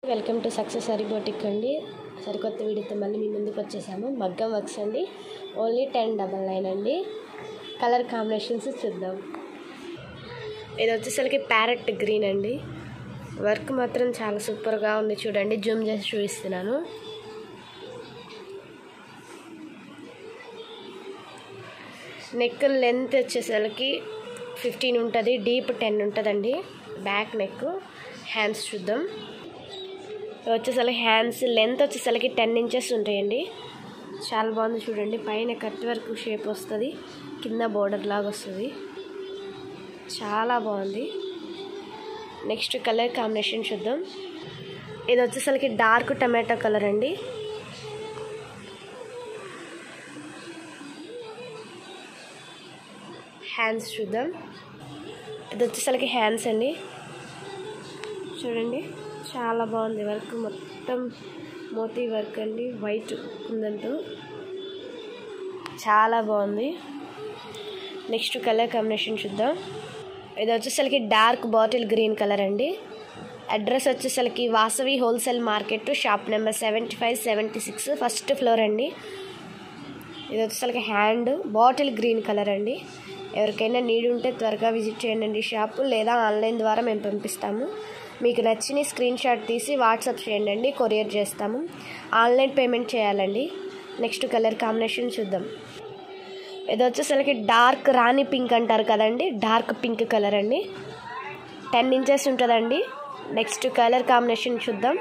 Welcome to success sorry boutique అండి. సరికొత్త వీడియోతో మళ్ళీ మీ ముందుకు వచ్చేసాము. మగ్గం వర్క్స్ అండి. ఓన్లీ 1099 అండి. కలర్ కాంబినేషన్స్ చూద్దాం. ఇది వచ్చేసరికి ప్యారెట్ గ్రీన్ అండి. వర్క్ మాత్రం చాలా సూపర్గా ఉంది. చూడండి, జూమ్ చేసి చూపిస్తున్నాను. నెక్ లెంత్ వచ్చేసరికి 15 ఉంటుంది, డీప్ 10 ఉంటుందండి. Back neck. హ్యాండ్స్ చూద్దాం. వచ్చేసరికి హ్యాండ్స్ లెంత్ వచ్చేసరికి 10 ఇంచెస్ ఉంటాయండి. చాలా బాగుంది చూడండి. పైన కట్ వర్క్ షేప్ వస్తుంది, కింద బోర్డర్ లాగా వస్తుంది. చాలా బాగుంది. నెక్స్ట్ కలర్ కాంబినేషన్ చూద్దాం. ఇది వచ్చేసరికి డార్క్ టమాటో కలర్ అండి. హ్యాండ్స్ చూద్దాం. ఇది వచ్చేసరికి హ్యాండ్స్ అండి. చూడండి, చాలా బాగుంది. వర్క్ మొత్తం మోతీ వర్క్ అండి. వైట్ ఉందంటూ చాలా బాగుంది. నెక్స్ట్ కలర్ కాంబినేషన్ చూద్దాం. ఇది వచ్చేసరికి డార్క్ బాటిల్ గ్రీన్ కలర్ అండి. అడ్రస్ వచ్చేసరికి Vasavi wholesale market, shop number 7576, first floor అండి. ఇది వచ్చేసరికి హ్యాండ్ బాటిల్ గ్రీన్ కలర్ అండి. ఎవరికైనా నీడ్ ఉంటే త్వరగా విజిట్ చేయండి షాపు, లేదా ఆన్లైన్ ద్వారా మేము పంపిస్తాము. మీకు నచ్చిన స్క్రీన్ షాట్ తీసి వాట్సాప్ చేయండి, కొరియర్ చేస్తాము. ఆన్లైన్ పేమెంట్ చేయాలండి. నెక్స్ట్ కలర్ కాంబినేషన్ చూద్దాం. ఇది వచ్చేసరికి డార్క్ రాణి పింక్ అంటారు కదండి, డార్క్ పింక్ కలర్ అండి. 10 ఇంచెస్ ఉంటుందండి. నెక్స్ట్ కలర్ కాంబినేషన్ చూద్దాం.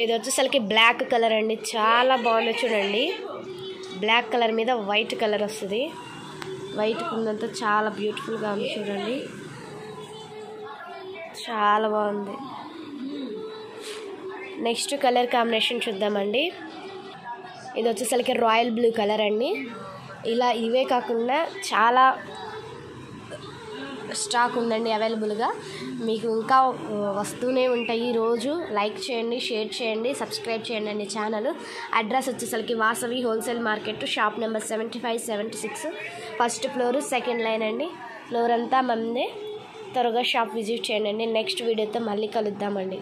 ఇది వచ్చేసరికి బ్లాక్ కలర్ అండి. చాలా బాగుంది చూడండి. బ్లాక్ కలర్ మీద వైట్ కలర్ వస్తుంది. వైట్ కుందంతా చాలా బ్యూటిఫుల్గా ఉంది చూడండి. చాలా బాగుంది. నెక్స్ట్ కలర్ కాంబినేషన్ చూద్దామండి. ఇది వచ్చేసరికి రాయల్ బ్లూ కలర్ అండి. ఇలా ఇవే కాకుండా చాలా స్టాక్ ఉందండి అవైలబుల్గా. మీకు ఇంకా వస్తూనే ఉంటాయి. రోజు లైక్ చేయండి, షేర్ చేయండి, సబ్స్క్రైబ్ చేయండి అండి ఛానల్. అడ్రస్ వచ్చేసరికి Vasavi wholesale market, shop number 7576, first floor, second line అండి. ఫ్లోర్ అంతా మందే. త్వరగా షాప్ విజిట్ చేయండి. నెక్స్ట్ వీడియోతో మళ్ళీ కలుద్దామండి.